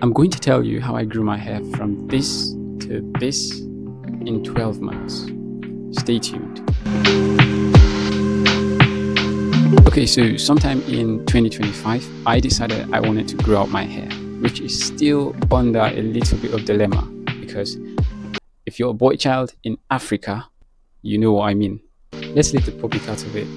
I'm going to tell you how I grew my hair from this to this in 12 months. Stay tuned. Okay, so sometime in 2025, I decided I wanted to grow out my hair, which is still under a little bit of dilemma, because if you're a boy child in Africa, you know what I mean. Let's leave the public out of it.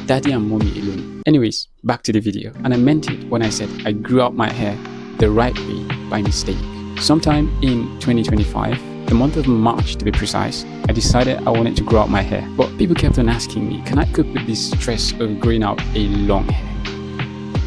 Daddy and mommy alone. Anyways, back to the video. And I meant it when I said I grew out my hair the right way by mistake. Sometime in 2025, the month of March to be precise, I decided I wanted to grow out my hair. But people kept on asking me, can I cope with this stress of growing out a long hair?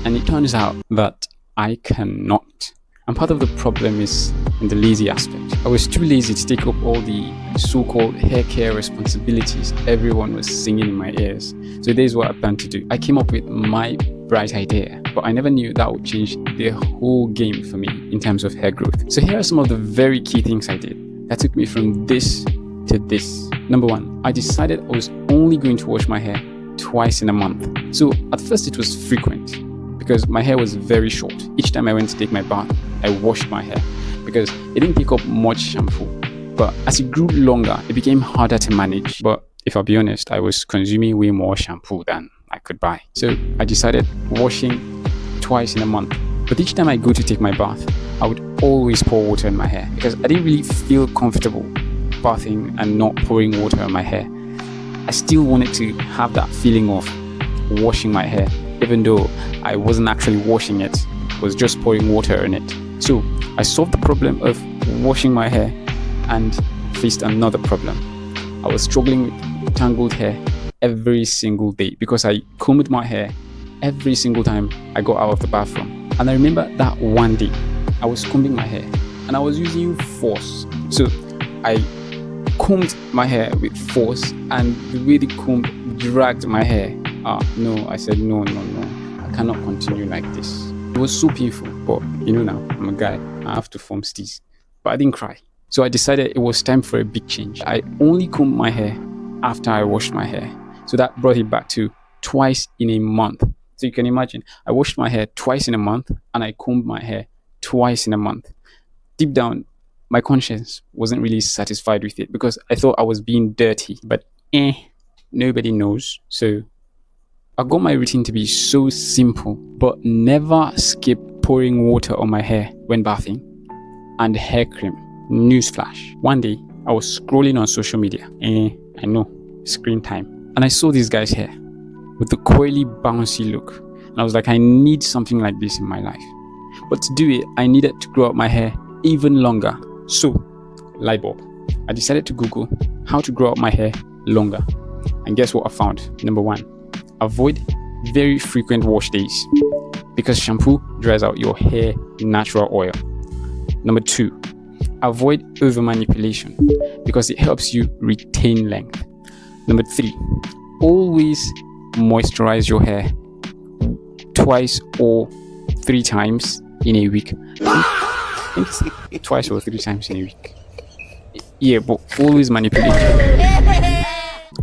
And it turns out that I cannot. And part of the problem is in the lazy aspect. I was too lazy to take up all the so-called hair care responsibilities everyone was singing in my ears. So this is what I plan to do. I came up with my bright idea, but I never knew that would change the whole game for me in terms of hair growth. So here are some of the very key things I did that took me from this to this. Number one, I decided I was only going to wash my hair twice in a month. So at first it was frequent, because my hair was very short. Each time I went to take my bath, I washed my hair because it didn't take up much shampoo. But as it grew longer, it became harder to manage. But if I'll be honest, I was consuming way more shampoo than I could buy. So I decided washing twice in a month. But each time I go to take my bath, I would always pour water in my hair because I didn't really feel comfortable bathing and not pouring water on my hair. I still wanted to have that feeling of washing my hair, even though I wasn't actually washing it, I was just pouring water in it. So I solved the problem of washing my hair and faced another problem. I was struggling with tangled hair every single day because I combed my hair every single time I got out of the bathroom. And I remember that one day I was combing my hair and I was using force. So I combed my hair with force, and the way the comb dragged my hair, no, I said no, I cannot continue like this. It was so painful, but you know now, I'm a guy, I have to form steez. But I didn't cry. So I decided it was time for a big change. I only combed my hair after I washed my hair. So that brought it back to twice in a month. So you can imagine, I washed my hair twice in a month and I combed my hair twice in a month. Deep down, my conscience wasn't really satisfied with it because I thought I was being dirty. But nobody knows. So I got my routine to be so simple, but never skip pouring water on my hair when bathing, and hair cream. Newsflash. One day, I was scrolling on social media. I know, screen time. And I saw this guy's hair with the coily, bouncy look. And I was like, I need something like this in my life. But to do it, I needed to grow out my hair even longer. So, light bulb. I decided to Google how to grow out my hair longer. And guess what I found? Number one, avoid very frequent wash days because shampoo dries out your hair natural oil. Number two, avoid over manipulation because it helps you retain length. Number three, always moisturize your hair twice or 3 times in a week. I think it's twice or 3 times in a week. Yeah, but always manipulate.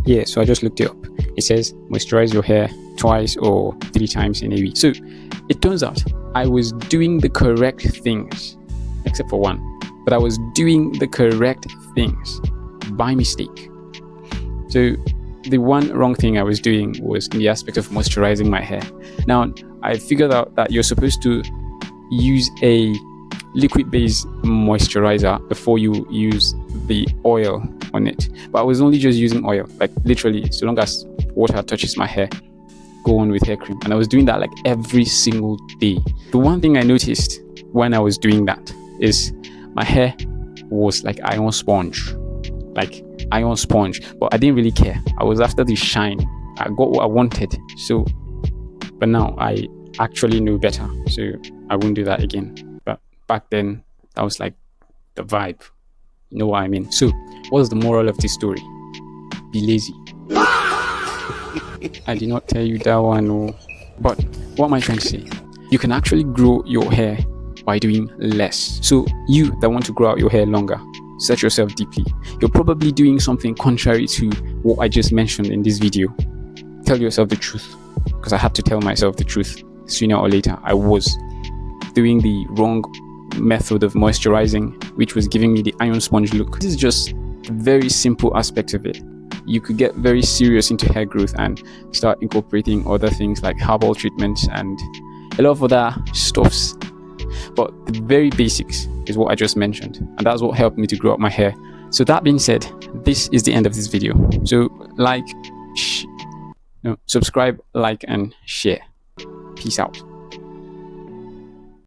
Yeah, so I just looked it up. It says moisturize your hair twice or 3 times in a week. So it turns out I was doing the correct things, except for one. But I was doing the correct things by mistake. So the one wrong thing I was doing was in the aspect of moisturizing my hair. Now, I figured out that you're supposed to use a liquid-based moisturizer before you use the oil on it. But I was only just using oil, like literally, so long as water touches my hair, go on with hair cream. And I was doing that like every single day. The one thing I noticed when I was doing that is my hair was like iron sponge, but I didn't really care. I was after the shine. I got what I wanted. So, but now I actually know better, so I won't do that again. But back then, that was like the vibe. You know what I mean? So, what's the moral of this story? Be lazy. I did not tell you that one. No. But what am I trying to say? You can actually grow your hair by doing less. So you that want to grow out your hair longer, search yourself deeply. You're probably doing something contrary to what I just mentioned in this video. Tell yourself the truth, because I had to tell myself the truth. Sooner or later, I was doing the wrong method of moisturizing, which was giving me the iron sponge look. This is just a very simple aspect of it. You could get very serious into hair growth and start incorporating other things like herbal treatments and a lot of other stuffs. But the very basics is what I just mentioned, and that's what helped me to grow up my hair. So that being said, this is the end of this video. So subscribe, like, and share. Peace out.